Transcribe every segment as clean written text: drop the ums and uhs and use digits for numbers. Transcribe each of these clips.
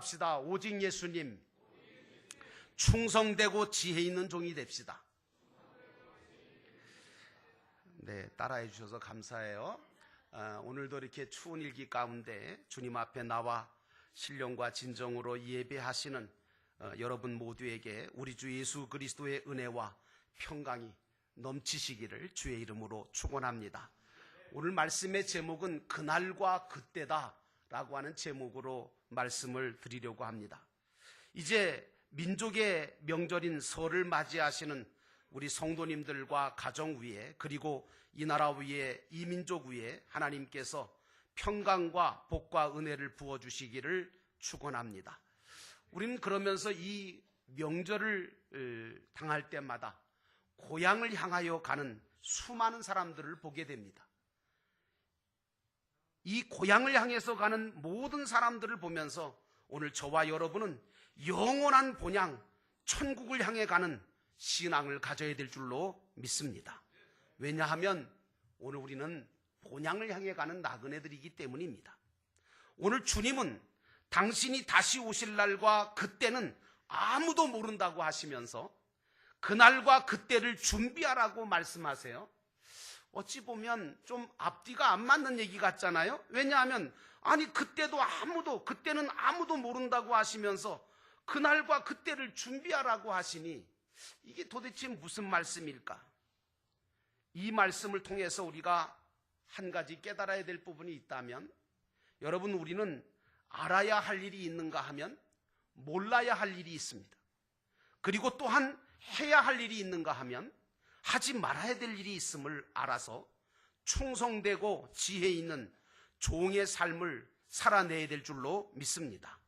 합시다. 오직 예수님, 충성되고 지혜 있는 종이 됩시다. 네, 따라해 주셔서 감사해요. 오늘도 이렇게 추운 일기 가운데 주님 앞에 나와 신령과 진정으로 예배하시는 여러분 모두에게 우리 주 예수 그리스도의 은혜와 평강이 넘치시기를 주의 이름으로 축원합니다. 오늘 말씀의 제목은 그날과 그때다 라고 하는 제목으로 말씀을 드리려고 합니다. 이제 민족의 명절인 설을 맞이하시는 우리 성도님들과 가정 위에, 그리고 이 나라 위에, 이 민족 위에 하나님께서 평강과 복과 은혜를 부어주시기를 축원합니다. 우리는 그러면서 이 명절을 당할 때마다 고향을 향하여 가는 수많은 사람들을 보게 됩니다. 이 고향을 향해서 가는 모든 사람들을 보면서 오늘 저와 여러분은 영원한 본향, 천국을 향해 가는 신앙을 가져야 될 줄로 믿습니다. 왜냐하면 오늘 우리는 본향을 향해 가는 나그네들이기 때문입니다. 오늘 주님은 당신이 다시 오실 날과 그때는 아무도 모른다고 하시면서 그날과 그때를 준비하라고 말씀하세요. 어찌 보면 좀 앞뒤가 안 맞는 얘기 같잖아요. 왜냐하면 그때는 아무도 모른다고 하시면서 그날과 그때를 준비하라고 하시니 이게 도대체 무슨 말씀일까? 이 말씀을 통해서 우리가 한 가지 깨달아야 될 부분이 있다면, 여러분, 우리는 알아야 할 일이 있는가 하면 몰라야 할 일이 있습니다. 그리고 또한 해야 할 일이 있는가 하면 하지 말아야 될 일이 있음을 알아서 충성되고 지혜 있는 종의 삶을 살아내야 될 줄로 믿습니다.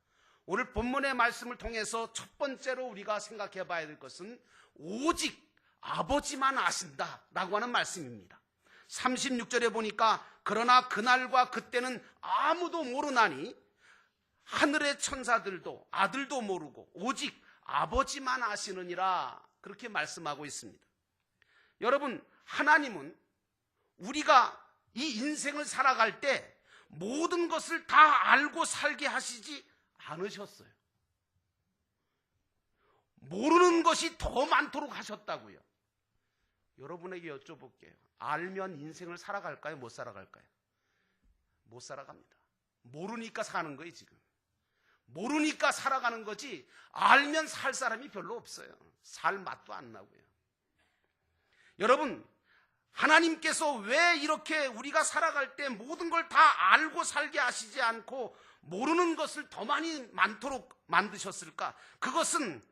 오늘 본문의 말씀을 통해서 첫 번째로 우리가 생각해 봐야 될 것은 오직 아버지만 아신다라고 하는 말씀입니다. 36절에 보니까 그러나 그날과 그때는 아무도 모르나니 하늘의 천사들도 아들도 모르고 오직 아버지만 아시느니라, 그렇게 말씀하고 있습니다. 여러분, 하나님은 우리가 이 인생을 살아갈 때 모든 것을 다 알고 살게 하시지 않으셨어요. 모르는 것이 더 많도록 하셨다고요. 여러분에게 여쭤볼게요. 알면 인생을 살아갈까요? 못 살아갈까요? 못 살아갑니다. 모르니까 사는 거예요. 지금 모르니까 살아가는 거지, 알면 살 사람이 별로 없어요. 살 맛도 안 나고요. 여러분, 하나님께서 왜 이렇게 우리가 살아갈 때 모든 걸 다 알고 살게 하시지 않고 모르는 것을 더 많도록 만드셨을까? 그것은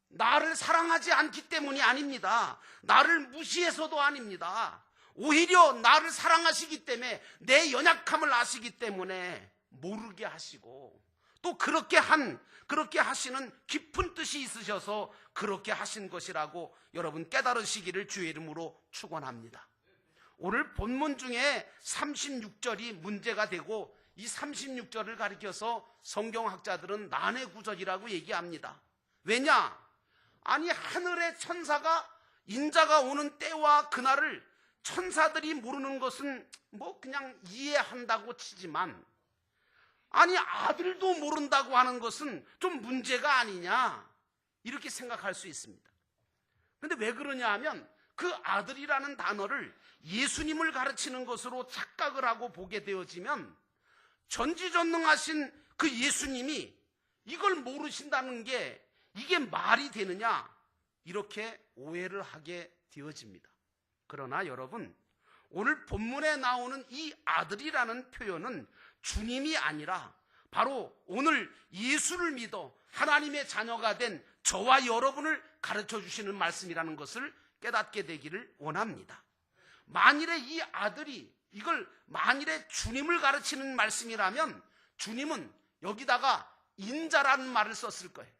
나를 사랑하지 않기 때문이 아닙니다. 나를 무시해서도 아닙니다. 오히려 나를 사랑하시기 때문에, 내 연약함을 아시기 때문에 모르게 하시고, 또 그렇게 하시는 깊은 뜻이 있으셔서 그렇게 하신 것이라고 여러분 깨달으시기를 주의 이름으로 축원합니다. 오늘 본문 중에 36절이 문제가 되고, 이 36절을 가리켜서 성경학자들은 난해 구절이라고 얘기합니다. 왜냐? 하늘의 천사가, 인자가 오는 때와 그날을 천사들이 모르는 것은 그냥 이해한다고 치지만, 아들도 모른다고 하는 것은 좀 문제가 아니냐, 이렇게 생각할 수 있습니다. 그런데 왜 그러냐 하면, 그 아들이라는 단어를 예수님을 가르치는 것으로 착각을 하고 보게 되어지면, 전지전능하신 그 예수님이 이걸 모르신다는 게 이게 말이 되느냐, 이렇게 오해를 하게 되어집니다. 그러나 여러분, 오늘 본문에 나오는 이 아들이라는 표현은 주님이 아니라 바로 오늘 예수를 믿어 하나님의 자녀가 된 저와 여러분을 가르쳐 주시는 말씀이라는 것을 깨닫게 되기를 원합니다. 만일에 이 아들이 만일에 주님을 가르치는 말씀이라면 주님은 여기다가 인자라는 말을 썼을 거예요.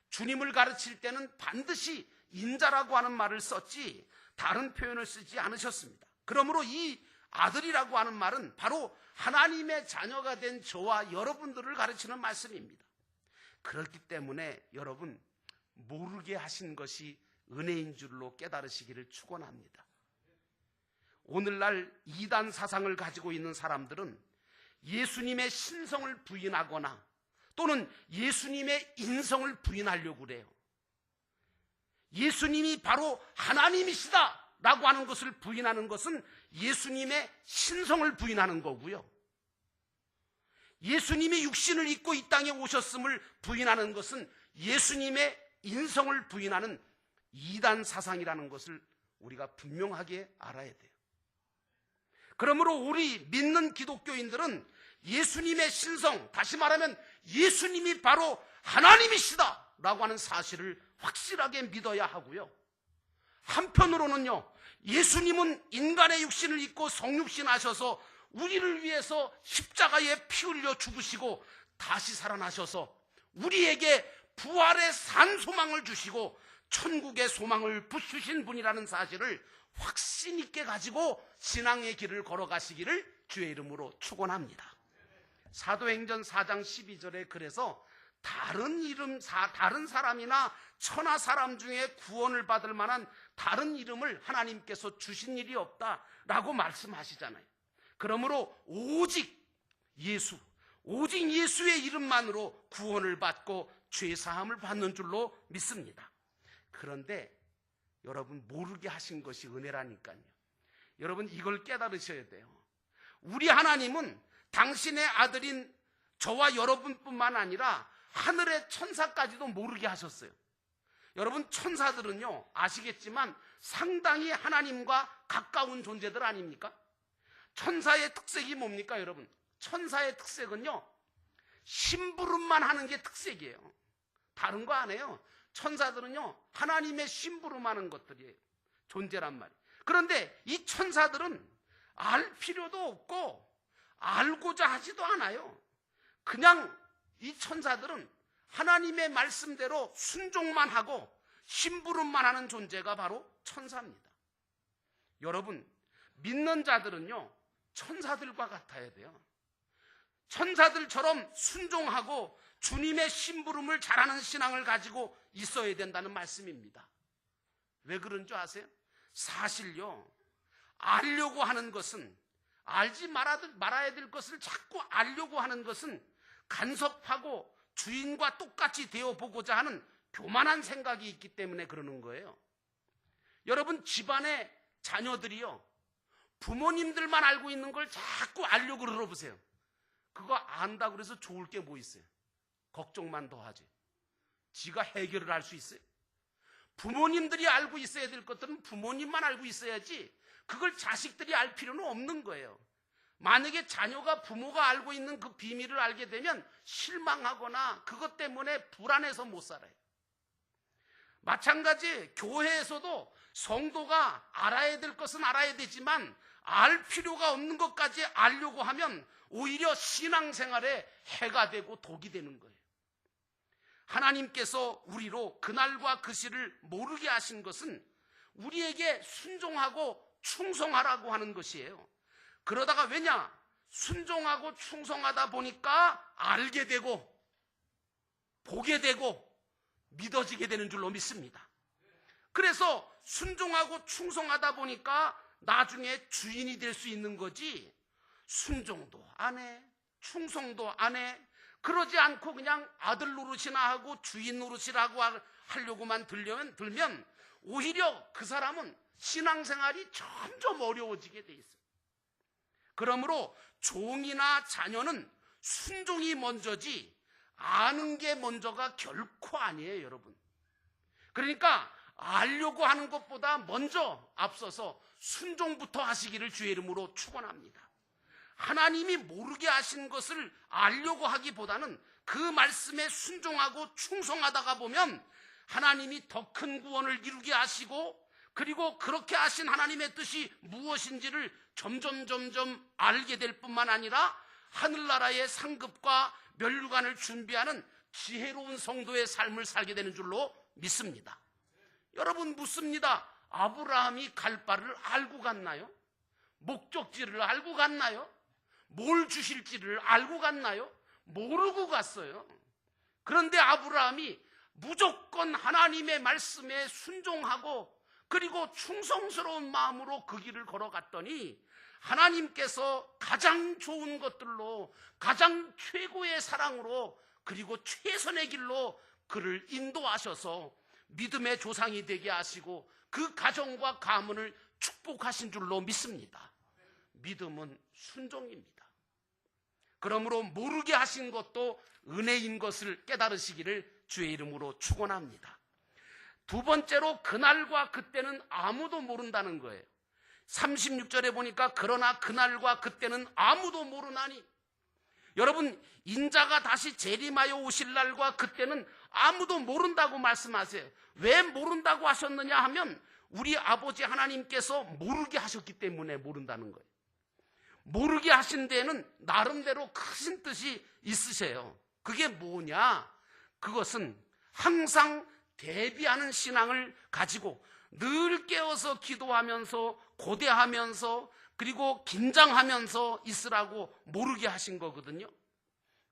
주님을 가르칠 때는 반드시 인자라고 하는 말을 썼지 다른 표현을 쓰지 않으셨습니다. 그러므로 이 아들이라고 하는 말은 바로 하나님의 자녀가 된 저와 여러분들을 가르치는 말씀입니다. 그렇기 때문에 여러분, 모르게 하신 것이 은혜인 줄로 깨달으시기를 축원합니다. 오늘날 이단 사상을 가지고 있는 사람들은 예수님의 신성을 부인하거나 또는 예수님의 인성을 부인하려고 그래요. 예수님이 바로 하나님이시다 라고 하는 것을 부인하는 것은 예수님의 신성을 부인하는 거고요. 예수님이 육신을 입고 이 땅에 오셨음을 부인하는 것은 예수님의 인성을 부인하는 이단 사상이라는 것을 우리가 분명하게 알아야 돼요. 그러므로 우리 믿는 기독교인들은 예수님의 신성, 다시 말하면 예수님이 바로 하나님이시다 라고 하는 사실을 확실하게 믿어야 하고요. 한편으로는요, 예수님은 인간의 육신을 입고 성육신 하셔서 우리를 위해서 십자가에 피 흘려 죽으시고 다시 살아나셔서 우리에게 부활의 산 소망을 주시고 천국의 소망을 부수신 분이라는 사실을 확신 있게 가지고 신앙의 길을 걸어가시기를 주의 이름으로 축원합니다. 사도행전 4장 12절에 그래서 다른 사람이나 천하 사람 중에 구원을 받을 만한 다른 이름을 하나님께서 주신 일이 없다라고 말씀하시잖아요. 그러므로 오직 예수의 이름만으로 구원을 받고 죄사함을 받는 줄로 믿습니다. 그런데 여러분, 모르게 하신 것이 은혜라니까요. 여러분, 이걸 깨달으셔야 돼요. 우리 하나님은 당신의 아들인 저와 여러분뿐만 아니라 하늘의 천사까지도 모르게 하셨어요. 여러분, 천사들은요, 아시겠지만 상당히 하나님과 가까운 존재들 아닙니까? 천사의 특색이 뭡니까, 여러분? 천사의 특색은요, 심부름만 하는 게 특색이에요. 다른 거 안 해요. 천사들은요, 하나님의 심부름하는 것들이에요. 존재란 말이에요. 그런데 이 천사들은 알 필요도 없고 알고자 하지도 않아요. 그냥 이 천사들은 하나님의 말씀대로 순종만 하고 심부름만 하는 존재가 바로 천사입니다. 여러분, 믿는 자들은요, 천사들과 같아야 돼요. 천사들처럼 순종하고 주님의 심부름을 잘하는 신앙을 가지고 있어야 된다는 말씀입니다. 왜 그런 줄 아세요? 사실요, 알려고 하는 것은, 알지 말아야 될 것을 자꾸 알려고 하는 것은 간섭하고 주인과 똑같이 되어보고자 하는 교만한 생각이 있기 때문에 그러는 거예요. 여러분, 집안의 자녀들이요, 부모님들만 알고 있는 걸 자꾸 알려고 그러보세요. 그거 안다고 그래서 좋을 게 뭐 있어요? 걱정만 더 하지. 지가 해결을 할 수 있어요? 부모님들이 알고 있어야 될 것들은 부모님만 알고 있어야지 그걸 자식들이 알 필요는 없는 거예요. 만약에 자녀가 부모가 알고 있는 그 비밀을 알게 되면 실망하거나 그것 때문에 불안해서 못 살아요. 마찬가지 교회에서도 성도가 알아야 될 것은 알아야 되지만 알 필요가 없는 것까지 알려고 하면 오히려 신앙생활에 해가 되고 독이 되는 거예요. 하나님께서 우리로 그날과 그 시를 모르게 하신 것은 우리에게 순종하고 충성하라고 하는 것이에요. 그러다가 왜냐? 순종하고 충성하다 보니까 알게 되고 보게 되고 믿어지게 되는 줄로 믿습니다. 그래서 순종하고 충성하다 보니까 나중에 주인이 될 수 있는 거지, 순종도 안 해, 충성도 안 해, 그러지 않고 그냥 아들 노릇이나 하고 주인 노릇이라고 하려고만 들면 오히려 그 사람은 신앙생활이 점점 어려워지게 돼 있어요. 그러므로 종이나 자녀는 순종이 먼저지 아는 게 먼저가 결코 아니에요, 여러분. 그러니까 알려고 하는 것보다 먼저 앞서서 순종부터 하시기를 주의 이름으로 축원합니다. 하나님이 모르게 하신 것을 알려고 하기보다는 그 말씀에 순종하고 충성하다가 보면 하나님이 더 큰 구원을 이루게 하시고, 그리고 그렇게 하신 하나님의 뜻이 무엇인지를 점점 알게 될 뿐만 아니라 하늘나라의 상급과 면류관을 준비하는 지혜로운 성도의 삶을 살게 되는 줄로 믿습니다. 여러분, 묻습니다. 아브라함이 갈 바를 알고 갔나요? 목적지를 알고 갔나요? 뭘 주실지를 알고 갔나요? 모르고 갔어요. 그런데 아브라함이 무조건 하나님의 말씀에 순종하고 그리고 충성스러운 마음으로 그 길을 걸어갔더니 하나님께서 가장 좋은 것들로, 가장 최고의 사랑으로 그리고 최선의 길로 그를 인도하셔서 믿음의 조상이 되게 하시고 그 가정과 가문을 축복하신 줄로 믿습니다. 믿음은 순종입니다. 그러므로 모르게 하신 것도 은혜인 것을 깨달으시기를 주의 이름으로 축원합니다. 두 번째로 그날과 그때는 아무도 모른다는 거예요. 36절에 보니까 그러나 그날과 그때는 아무도 모르나니, 여러분 인자가 다시 재림하여 오실 날과 그때는 아무도 모른다고 말씀하세요. 왜 모른다고 하셨느냐 하면 우리 아버지 하나님께서 모르게 하셨기 때문에 모른다는 거예요. 모르게 하신 데에는 나름대로 크신 뜻이 있으세요. 그게 뭐냐? 그것은 항상 대비하는 신앙을 가지고 늘 깨어서 기도하면서 고대하면서 그리고 긴장하면서 있으라고 모르게 하신 거거든요.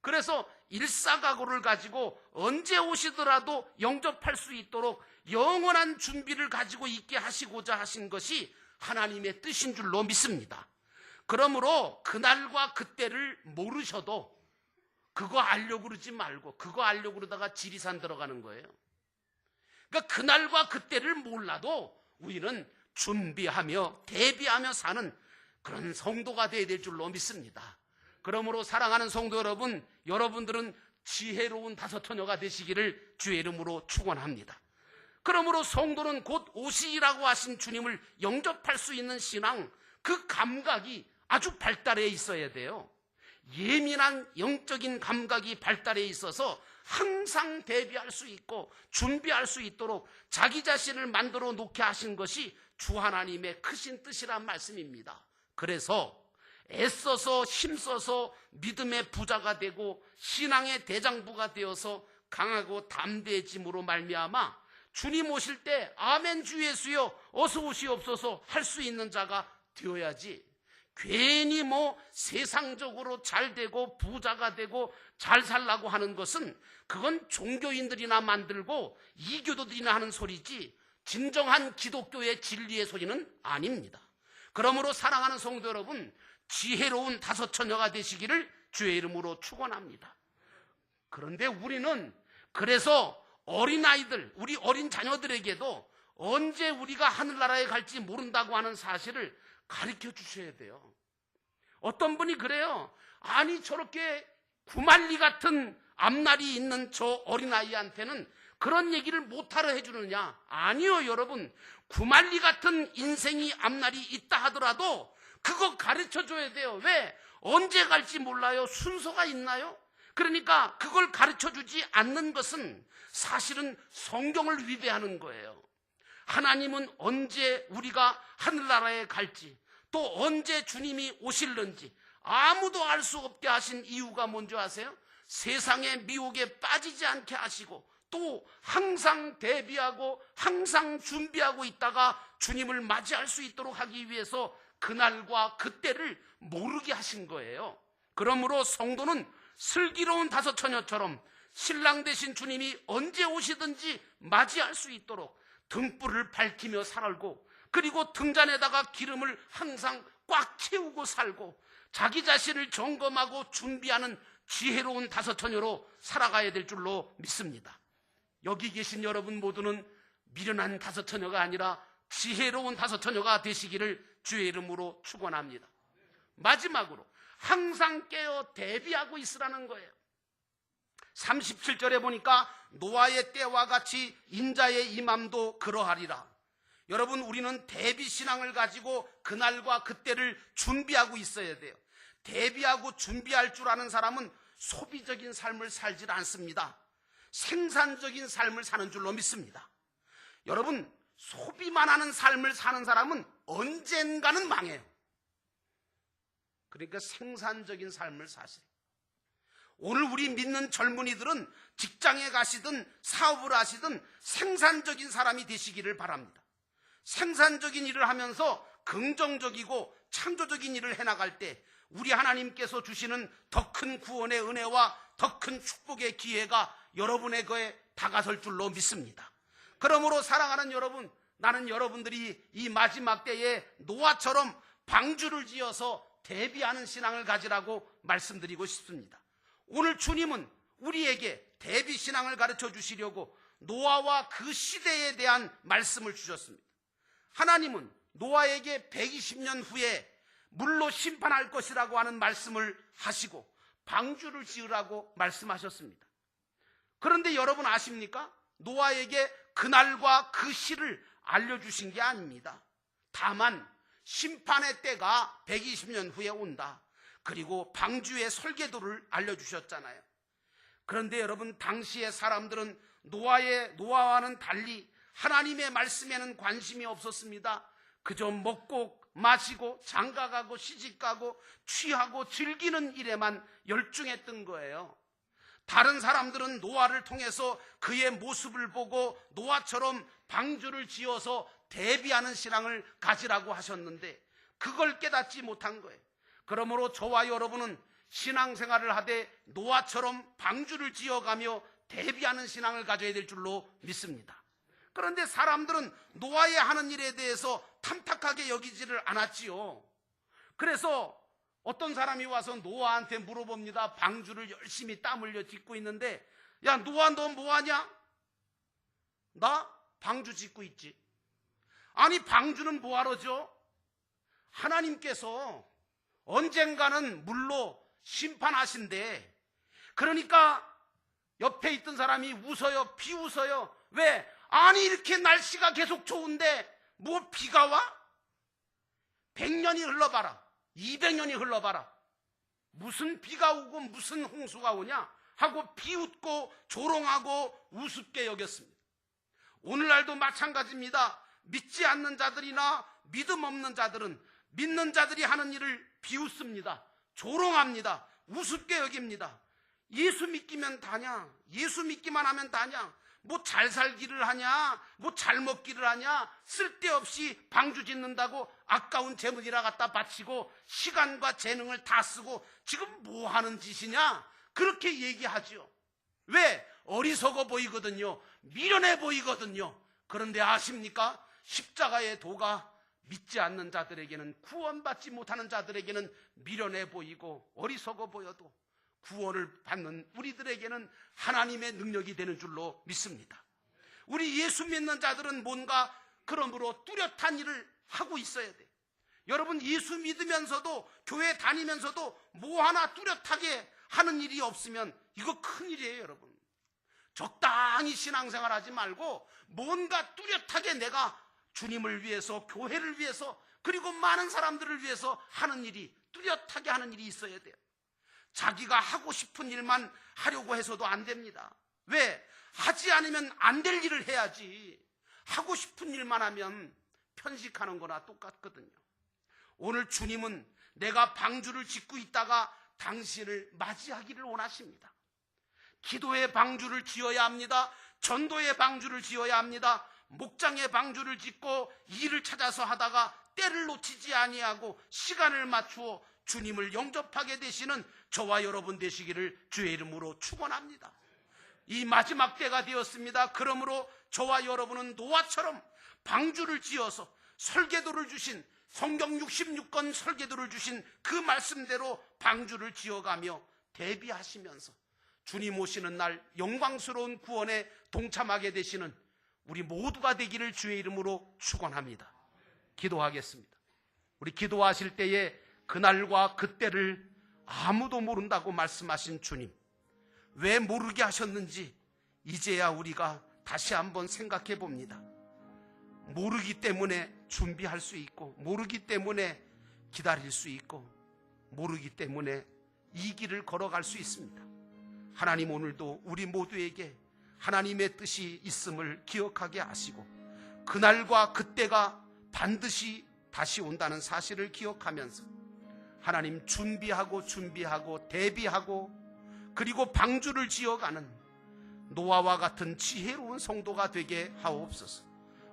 그래서 일사각오를 가지고 언제 오시더라도 영접할 수 있도록 영원한 준비를 가지고 있게 하시고자 하신 것이 하나님의 뜻인 줄로 믿습니다. 그러므로 그날과 그때를 모르셔도 그거 알려고 그러지 말고 그거 알려고 그러다가 지리산 들어가는 거예요. 그러니까 그날과 그때를 몰라도 우리는 준비하며 대비하며 사는 그런 성도가 되어야 될 줄로 믿습니다. 그러므로 사랑하는 성도 여러분, 여러분들은 지혜로운 다섯처녀가 되시기를 주의 이름으로 축원합니다. 그러므로 성도는 곧 오시리라고 하신 주님을 영접할 수 있는 신앙, 그 감각이 아주 발달해 있어야 돼요. 예민한 영적인 감각이 발달해 있어서 항상 대비할 수 있고 준비할 수 있도록 자기 자신을 만들어 놓게 하신 것이 주 하나님의 크신 뜻이란 말씀입니다. 그래서 애써서 힘써서 믿음의 부자가 되고 신앙의 대장부가 되어서 강하고 담대해짐으로 말미암아 주님 오실 때 아멘 주 예수여 어서 오시옵소서 할 수 있는 자가 되어야지, 괜히 세상적으로 잘 되고 부자가 되고 잘 살라고 하는 것은 그건 종교인들이나 만들고 이교도들이나 하는 소리지 진정한 기독교의 진리의 소리는 아닙니다. 그러므로 사랑하는 성도 여러분, 지혜로운 다섯처녀가 되시기를 주의 이름으로 축원합니다. 그런데 우리는 그래서 어린아이들, 우리 어린 자녀들에게도 언제 우리가 하늘나라에 갈지 모른다고 하는 사실을 가르쳐 주셔야 돼요. 어떤 분이 그래요. 아니 저렇게 구말리 같은 앞날이 있는 저 어린아이한테는 그런 얘기를 못하러 해주느냐? 아니요 여러분, 구말리 같은 인생이 앞날이 있다 하더라도 그거 가르쳐줘야 돼요. 왜? 언제 갈지 몰라요. 순서가 있나요? 그러니까 그걸 가르쳐주지 않는 것은 사실은 성경을 위배하는 거예요. 하나님은 언제 우리가 하늘나라에 갈지, 또 언제 주님이 오실는지 아무도 알 수 없게 하신 이유가 뭔지 아세요? 세상의 미혹에 빠지지 않게 하시고 또 항상 대비하고 항상 준비하고 있다가 주님을 맞이할 수 있도록 하기 위해서 그날과 그때를 모르게 하신 거예요. 그러므로 성도는 슬기로운 다섯처녀처럼 신랑 되신 주님이 언제 오시든지 맞이할 수 있도록 등불을 밝히며 살고, 그리고 등잔에다가 기름을 항상 꽉 채우고 살고 자기 자신을 점검하고 준비하는 지혜로운 다섯처녀로 살아가야 될 줄로 믿습니다. 여기 계신 여러분 모두는 미련한 다섯처녀가 아니라 지혜로운 다섯처녀가 되시기를 주의 이름으로 축원합니다. 마지막으로 항상 깨어 대비하고 있으라는 거예요. 37절에 보니까 노아의 때와 같이 인자의 임함도 그러하리라. 여러분, 우리는 대비신앙을 가지고 그날과 그때를 준비하고 있어야 돼요. 대비하고 준비할 줄 아는 사람은 소비적인 삶을 살지 않습니다. 생산적인 삶을 사는 줄로 믿습니다. 여러분, 소비만 하는 삶을 사는 사람은 언젠가는 망해요. 그러니까 생산적인 삶을 사세요. 오늘 우리 믿는 젊은이들은 직장에 가시든 사업을 하시든 생산적인 사람이 되시기를 바랍니다. 생산적인 일을 하면서 긍정적이고 창조적인 일을 해나갈 때 우리 하나님께서 주시는 더 큰 구원의 은혜와 더 큰 축복의 기회가 여러분에게 다가설 줄로 믿습니다. 그러므로 사랑하는 여러분, 나는 여러분들이 이 마지막 때에 노아처럼 방주를 지어서 대비하는 신앙을 가지라고 말씀드리고 싶습니다. 오늘 주님은 우리에게 대비신앙을 가르쳐 주시려고 노아와 그 시대에 대한 말씀을 주셨습니다. 하나님은 노아에게 120년 후에 물로 심판할 것이라고 하는 말씀을 하시고 방주를 지으라고 말씀하셨습니다. 그런데 여러분 아십니까? 노아에게 그날과 그 시를 알려주신 게 아닙니다. 다만 심판의 때가 120년 후에 온다. 그리고 방주의 설계도를 알려주셨잖아요. 그런데 여러분, 당시의 사람들은 노아와는 달리 하나님의 말씀에는 관심이 없었습니다. 그저 먹고 마시고 장가가고 시집가고 취하고 즐기는 일에만 열중했던 거예요. 다른 사람들은 노아를 통해서 그의 모습을 보고 노아처럼 방주를 지어서 대비하는 신앙을 가지라고 하셨는데 그걸 깨닫지 못한 거예요. 그러므로 저와 여러분은 신앙생활을 하되 노아처럼 방주를 지어가며 대비하는 신앙을 가져야 될 줄로 믿습니다. 그런데 사람들은 노아의 하는 일에 대해서 탐탁하게 여기지를 않았지요. 그래서 어떤 사람이 와서 노아한테 물어봅니다. 방주를 열심히 땀 흘려 짓고 있는데, 야, 노아 너 뭐하냐? 나 방주 짓고 있지. 아니, 방주는 뭐하러 져? 하나님께서 언젠가는 물로 심판하신대. 그러니까 옆에 있던 사람이 웃어요. 비웃어요. 왜? 아니, 이렇게 날씨가 계속 좋은데 뭐 비가 와? 100년이 흘러봐라. 200년이 흘러봐라. 무슨 비가 오고 무슨 홍수가 오냐? 하고 비웃고 조롱하고 우습게 여겼습니다. 오늘날도 마찬가지입니다. 믿지 않는 자들이나 믿음 없는 자들은 믿는 자들이 하는 일을 비웃습니다. 조롱합니다. 우습게 여깁니다. 예수 믿기면 다냐? 예수 믿기만 하면 다냐? 뭐 잘 살기를 하냐? 뭐 잘 먹기를 하냐? 쓸데없이 방주 짓는다고 아까운 재물이라 갖다 바치고 시간과 재능을 다 쓰고 지금 뭐 하는 짓이냐? 그렇게 얘기하죠. 왜? 어리석어 보이거든요. 미련해 보이거든요. 그런데 아십니까? 십자가의 도가 믿지 않는 자들에게는, 구원받지 못하는 자들에게는 미련해 보이고 어리석어 보여도 구원을 받는 우리들에게는 하나님의 능력이 되는 줄로 믿습니다. 우리 예수 믿는 자들은 뭔가 그러므로 뚜렷한 일을 하고 있어야 돼요. 여러분, 예수 믿으면서도 교회 다니면서도 뭐 하나 뚜렷하게 하는 일이 없으면 이거 큰일이에요. 여러분, 적당히 신앙생활 하지 말고 뭔가 뚜렷하게 내가 주님을 위해서, 교회를 위해서, 그리고 많은 사람들을 위해서 하는 일이, 뚜렷하게 하는 일이 있어야 돼요. 자기가 하고 싶은 일만 하려고 해서도 안 됩니다. 왜? 하지 않으면 안 될 일을 해야지. 하고 싶은 일만 하면 편식하는 거나 똑같거든요. 오늘 주님은 내가 방주를 짓고 있다가 당신을 맞이하기를 원하십니다. 기도의 방주를 지어야 합니다. 전도의 방주를 지어야 합니다. 목장의 방주를 짓고 일을 찾아서 하다가 때를 놓치지 아니하고 시간을 맞추어 주님을 영접하게 되시는 저와 여러분 되시기를 주의 이름으로 축원합니다. 이 마지막 때가 되었습니다. 그러므로 저와 여러분은 노아처럼 방주를 지어서 설계도를 주신, 성경 66권 설계도를 주신 그 말씀대로 방주를 지어가며 대비하시면서 주님 오시는 날 영광스러운 구원에 동참하게 되시는 우리 모두가 되기를 주의 이름으로 축원합니다. 기도하겠습니다. 우리 기도하실 때에 그날과 그때를 아무도 모른다고 말씀하신 주님, 왜 모르게 하셨는지 이제야 우리가 다시 한번 생각해 봅니다. 모르기 때문에 준비할 수 있고, 모르기 때문에 기다릴 수 있고, 모르기 때문에 이 길을 걸어갈 수 있습니다. 하나님, 오늘도 우리 모두에게 하나님의 뜻이 있음을 기억하게 하시고 그날과 그때가 반드시 다시 온다는 사실을 기억하면서 하나님, 준비하고 대비하고 그리고 방주를 지어가는 노아와 같은 지혜로운 성도가 되게 하옵소서.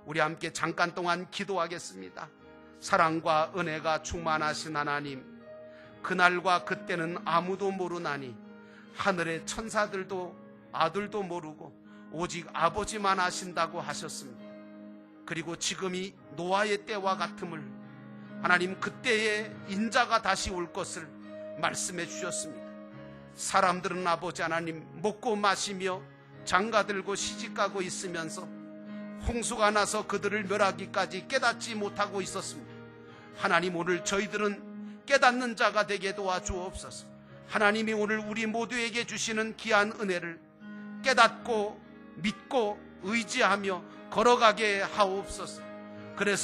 우리 함께 잠깐 동안 기도하겠습니다. 사랑과 은혜가 충만하신 하나님, 그날과 그때는 아무도 모르나니 하늘의 천사들도 아들도 모르고 오직 아버지만 아신다고 하셨습니다. 그리고 지금이 노아의 때와 같음을 하나님, 그때에 인자가 다시 올 것을 말씀해 주셨습니다. 사람들은 아버지 하나님 먹고 마시며 장가들고 시집가고 있으면서 홍수가 나서 그들을 멸하기까지 깨닫지 못하고 있었습니다. 하나님, 오늘 저희들은 깨닫는 자가 되게 도와주옵소서. 하나님이 오늘 우리 모두에게 주시는 귀한 은혜를 깨닫고 믿고 의지하며 걸어가게 하옵소서. 그래서